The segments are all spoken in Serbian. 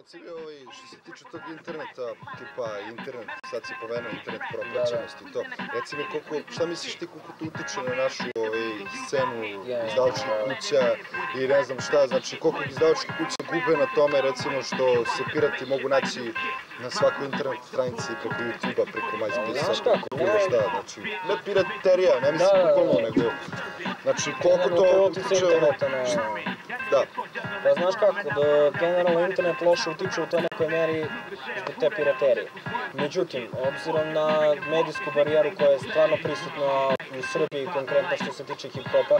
reci mi što se tiče tog interneta, tipa internet, sad si pomenuo internet propraćenost i to. Reci mi šta misliš ti koliko to utiče na našu scenu izdavačkih kuća i ne znam šta, znači koliko izdavačkih kuća gube na tome recimo što se pirati mogu naći na svakoj internet stranici preko YouTube-a, preko MySpace-a, preko bilo šta, znači ne piraterija, ne mislim bukvalno, nego znači koliko to utiče da. Pa znaš kako, da generalno internet loše utiče u toj nekoj meri zbog te piraterije. Međutim, obzirom na medijsku barijeru koja je stvarno prisutna u Srbiji, konkretno što se tiče hip-hopa,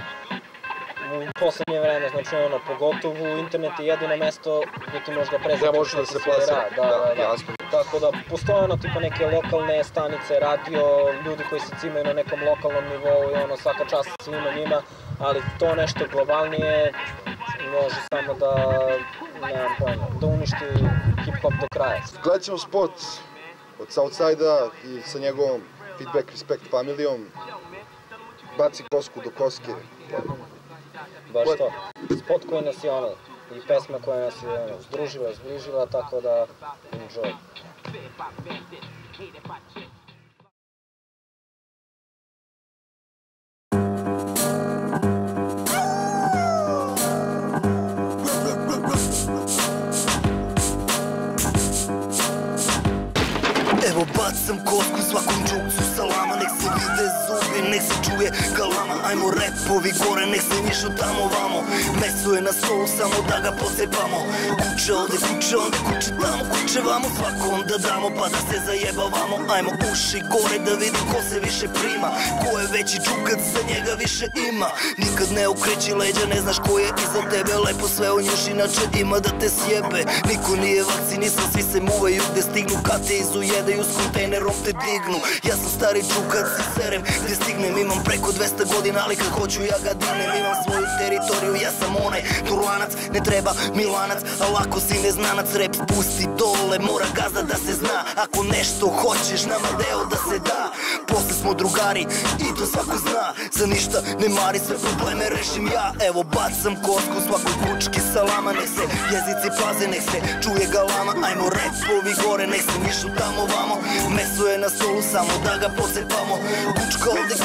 u poslednje vreme, znači ono, pogotovo internet je jedino mesto gdje ti možda prezentiš da se plasira, jasno. Tako da postoje ono tipa neke lokalne stanice, radio, ljudi koji se cimaju na nekom lokalnom nivou i ono svaka čast svima njima, ali to nešto globalnije može samo da, nemam pojma, da uništi hip-hop do kraja. Gledat ćemo spot od Southside-a i sa njegovom Feedback Respect familijom, baci kosku do koske. Baš to. Spot koji nas je ono, i pesma koja nas je ono, združila, zbližila, tako da enjoy. Evo bacam kosku svakom džukcu salama, nek se vide zubi, nek se čuje galama. Ajmo repovi gore, nek se nišu tamo vamo. Meso je na stolu, samo da ga pocepamo. Kuće ovde, kuće tamo, kuće vamo. Svakom da damo pa da se zajebavamo. Ajmo uši gore da vidim ko se više prima, ko je veći džukac, za njega više ima. Nikad ne okreći leđa, ne znaš ko je iza tebe. Lepo sve u njuš, inače ima da te sjebe. Niko nije vakcinisan, svi se muvaju gde stignu. Kad te izujedaju s kontejnerom te dignu. Ja sam stari džukac i serem gde stignem. Imam preko 200 godina, ali kad hoću ja ga dignem. Imam svoju teritoriju, ja sam onaj turlanac. Ne treba milanac, a lako si neznanac. Rep spusti dole, mora gazda da se zna. Ako nešto hoćeš, nama deo da se da. Posle smo drugari i to svako zna. Za ništa ne mari, sve probleme rešim ja. Evo bacam kosku svakoj kučki salama. Nek se jezici paze, nek se čuje galama. Ajmo repovi gore, nek se nišu tamo vamo. Meso je na stolu, samo da ga pocepamo. Kučka ovde,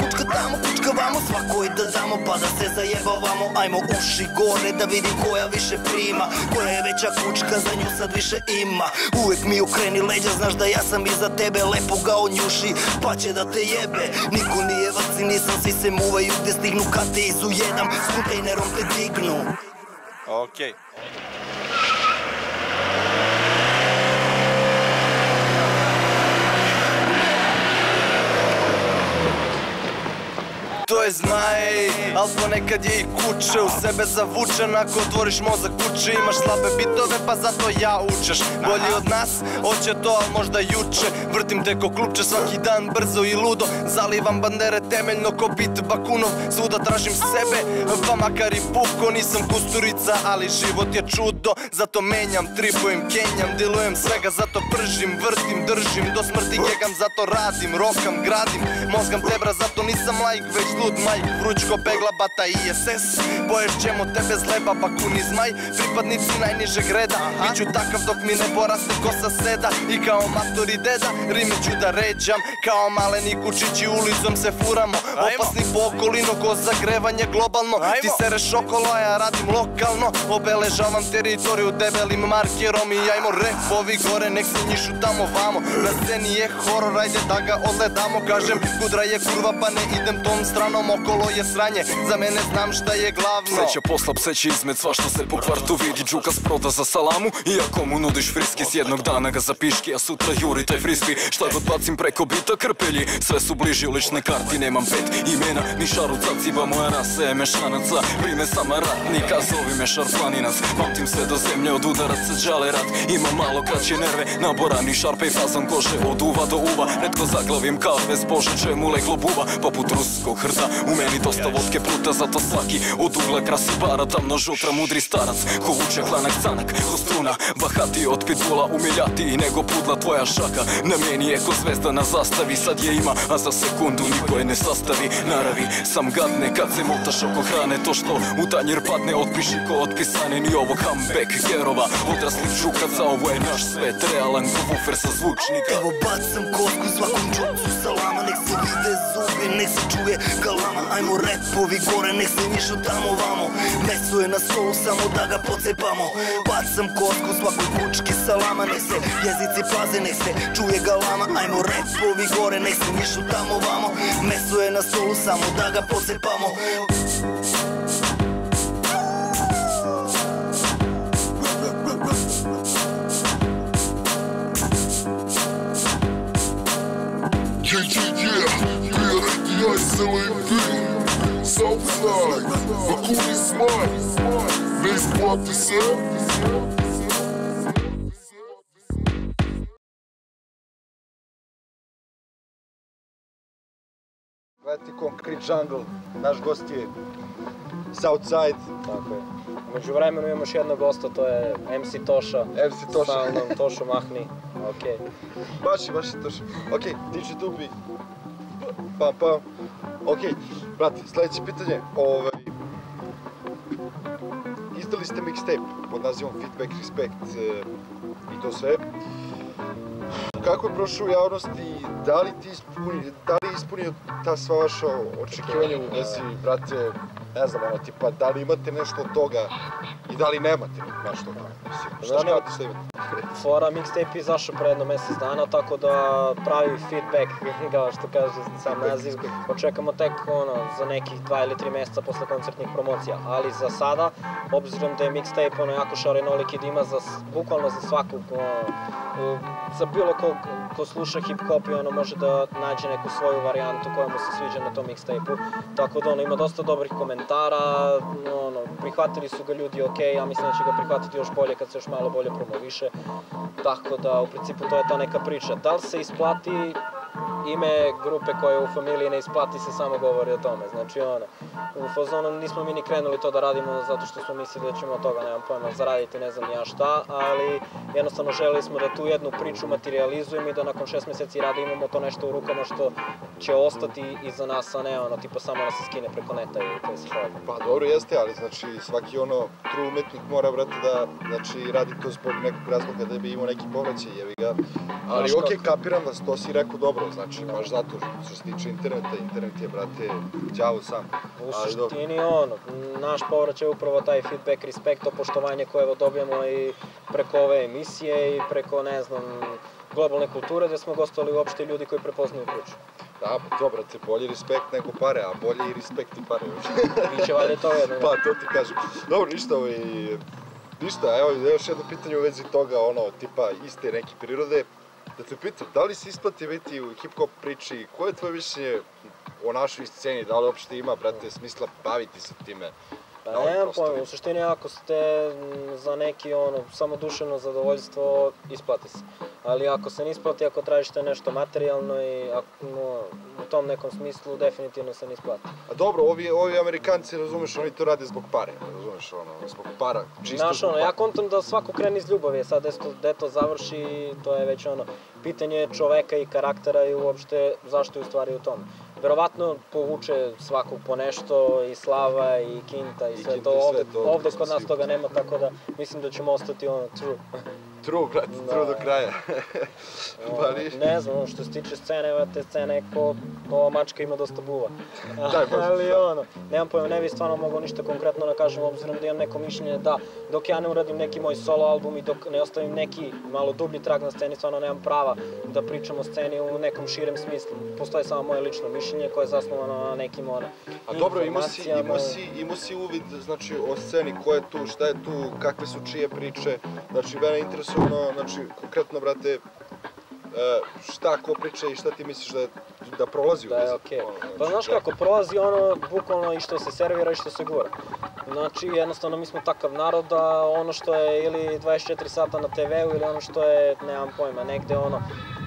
kučka tamo, kučka vamo. Svakoj da damo pa da se zajebavamo. Ajmo uši gore da vidim koja više prima, koja je veća kučka, za nju sad više ima. Uvek mi okreni leđa, znaš da ja sam iza tebe. Lepo ga onjuši, pa će da te jebe. Niko nije vakcinisan, svi se muvaju gde stignu. Kad te izujedam, s kontejnerom te dignu. Okej. To je zmaj, al ponekad je i kuće. U sebe zavučen, ako otvoriš mozak kuće. Imaš slabe bitove, pa zato ja učeš. Bolji od nas, hoće to, al možda juče. Vrtim te ko klupče svaki dan, brzo i ludo. Zalivam bandere temeljno ko bit Bakunov. Svuda tražim sebe, pa makar i puko. Nisam Kusturica, ali život je čudo. Zato menjam, tripujem, kenjam, dilujem svega. Zato pržim, vrtim, držim, do smrti jegam. Zato radim, rokam, gradim, mozgam tebra. Zato nisam laik, već lud majk, vrućko, pegla, bata i ISS. Poješćemo tebe zleba, bakun i zmaj, pripadnici najnižeg reda. Biću takav dok mi ne poraste kosa seda. I kao mator i deda, rime ću da ređam. Kao maleni kučići ulicom se furamo. Opasni po okolinu, ko zagrevanje globalno. Ti sereš okolo, a ja radim lokalno. Obeležavam teritoriju debelim markerom. I ajmo repovi gore, nek se njišu tamo vamo. Na sceni je horor, ajde da ga odledamo. Kažem, kudra je kurva, pa ne idem tom stranom, okolo je sranje, za mene znam šta je glavno. Pseća posla, pseći izmet, svašta se po kvartu vidi. Džukas proda za salamu, iako mu nudiš friski. S jednog dana ga zapiški, a sutra juri taj frisbee. Šta god bacim preko bita krpelji, sve su bliži u lične karti. Nemam 5 imena, ni šaruca, ciba moja rasa je mešanaca. Prime sama ratnika, zovi me šarplaninac. Pamtim sve do zemlje, od udaraca džale rat. Imam malo kraće nerve, naborani šarpe i fazon kože. Od uva do uva, netko zaglavim kalve, zbože čemu leglo buva. Poput ruskog hrda, u meni dosta vodke puta, zato svaki od ugla krasi para. Tamno žutra mudri starac, ko vuče klanak canak, ko struna bahati od pitbula, umiljatiji nego pudla tvoja šaka. Na meni je ko zvezda na zastavi, sad je ima, a za sekundu niko je ne sastavi. Naravi, sam gadne kad se motaš oko hrane, to što u tanjir padne otpiši ko otpisane. Ni ovo comeback gerova, odraslih žukaca, ovo je naš svet, realan ko bufer sa zvučnika. Evo bacam kosku svakom džokcu salama, nek se vide zubi, nek se čuje galama. Ajmo repovi gore, nek se nišu tamo vamo, meso je na stolu samo da ga pocepamo. Bacam kosku svakoj kučki salama, nek se jezici paze, nek se čuje galama. Ajmo repovi gore, nek se nišu tamo vamo, meso je na stolu samo da ga pocepamo. Southside, Bakuni Smart, ne isplati se. Gledajte Concrete Jungle, naš gost je Southside. Tako je. Među vremenu imamo još jednog gosta, to je MC Toša. MC Toša. Stalno, Tošo mahni. Okej. Baš je Toša. Okej, DJ Dubi. Pam. Okej, brate, sljedeće pitanje. Izdali ste mixtape pod nazivom Feedback Respect i to sve. Kako je prošao u javnosti, da li je ispunio ta sva vaša očekivanja u vezi, brate, ne znam, tipa, da li imate nešto od toga i da li nemate nešto od toga? Šta škavate što imate? Fora mixtape je izašao pre jedno mjesec dana, tako da pravi feedback, kao što kaže sam naziv, očekamo tek za nekih 2 ili 3 mjeseca posle koncertnih promocija. Ali za sada, obzirom da je mixtape jako šarenoliki, da ima bukvalno za svakog, za bilo ko sluša hip-hop i može da nađe neku svoju varijantu koja mu se sviđa na tom mixtape-u. Tako da ima dosta dobrih komentara, prihvatili su ga ljudi okej, ja mislim da će ga prihvatiti još bolje kad se još malo bolje promoviše. Tako da u principu to je ta neka priča. Da li se isplati ime grupe koja je u familiji, ne isplati se, samo govori o tome. Znači u fazonu nismo mi ni krenuli to da radimo zato što smo mislili da ćemo od toga, nemam pojma, zaraditi ne znam ja šta, ali jednostavno želeli smo da tu jednu priču materializujemo i da nakon 6 mjeseci rada imamo to nešto u rukama što će ostati iza nas, a ne tipa samo da se skine preko neta i to se šalje. Pa dobro jeste, ali znači svaki true umetnik mora, brate, da radi to zbog nekog razloga da bi imao neki povraćaj, jevi ga. Ali okej, kapiram vas, to si rekao dobro, znači baš zato što se tiče interneta, internet je, brate, đavo sam. U suštini naš povraćaj je upravo taj feedback, respekt, to poštovanje koje dobijemo i preko ove emisije i preko, ne znam, globalne kulture, gdje smo gostovali uopšte ljudi koji prepoznaju priču. Da, pa to, brate, bolji respekt nego pare, a bolji i respekt i pare. Biće valjda to jedno. Pa, to ti kažem. Dobro, ništa, evo još jedno pitanje u vezi toga, tipa iste neke prirode. Da te pitam, da li se isplati biti u hip-hop priči, koje je tvoje mišljenje o našoj sceni, da li uopšte ima, brate, smisla baviti se time? Pa nemam pojma, u suštini ako ste za neki samoduševno zadovoljstvo, isplati se. Ali ako se ne isplati, ako tražite nešto materijalno i u tom nekom smislu, definitivno se ne isplati. A dobro, ovi Amerikanci, razumeš, oni to rade zbog pare, razumeš, zbog para, čisto zbog para. Ja kontam da svako krene iz ljubavi, sad gde to završi, to je već pitanje čoveka i karaktera i uopšte zašto je u stvari u tome. Verovatno povuče svakog po nešto, i slava, i kinta, i sve to. Ovde kod nas toga nema, tako da mislim da ćemo ostati true. True, brate, true do kraja. Ne znam, što se tiče scene, te scene ova mačka ima dosta buva. Ali nemam pojma, ne bi stvarno mogao ništa konkretno da kažem, obzirom da imam neko mišljenje da dok ja ne uradim neki moj solo album i dok ne ostavim neki malo dublji trag na sceni, stvarno nemam prava da pričam o sceni u nekom širem smislu. Postoje samo moje lično mišljenje koje je zasnovano na nekim informacijama. A dobro, imao si uvid, znači, o sceni, ko je tu, šta je tu, kakve su čije priče, znači, mene je interesovano, znači, konkretno, brate, šta ko priča i šta ti misliš da prolazi u vezi? Da je okej. Pa znaš kako, prolazi bukvalno i što se servira i što se gura. Znači, jednostavno mi smo takav narod da ono što je ili 24 sata na TV-u ili ono što je, nemam pojma, negde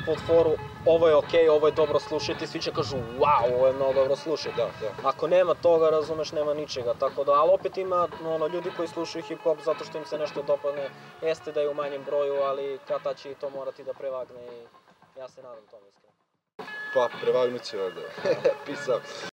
pod foru ovo je okej, ovo je dobro slušati, svi će kažu wow, ovo je mnogo dobro slušati. Ako nema toga, razumeš, nema ničega, tako da, ali opet ima ljudi koji slušaju hip-hop zato što im se nešto dopadne, jeste da je u manjem broju, ali kada će i to morati da prevagne i ja se nadam tome iskreno. Pa, prevagnuće ovdje. Peace out.